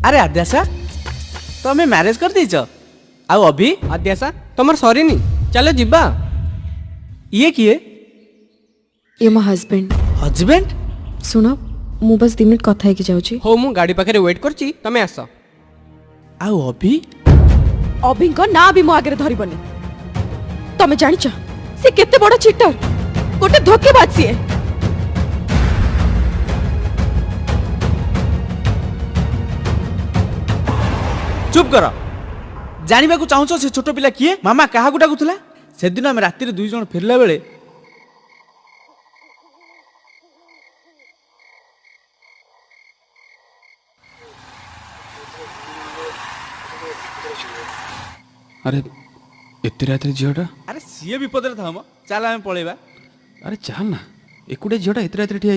अरे आद्याशा तमें मैरेज कर दीच आउ अभी आद्याशा तुम सरीनी चलो जिबा। ये किए ये मो हस्बैंड। हजबैंड सुनो मु बस 2 मिनट कथा है कि जाउची। हो मु गाड़ी पाखे वेट करची तमे आस। आउ अभी अभी को ना भी मो आगे धरबनी। तमे जानिच से केते बड़ चीटर गोटे धोखेबाज सी है। चुप कर जानिबा को चाहूछ से छोट पिला किए मामा कहा डाकुला से दिन आम राति 2 जन फेरला बेले अरे एते रात झीटा अरे सीए विपद था चल आम पलैबा। अरे चाल ना एकुटे झीटा एते रात ठिया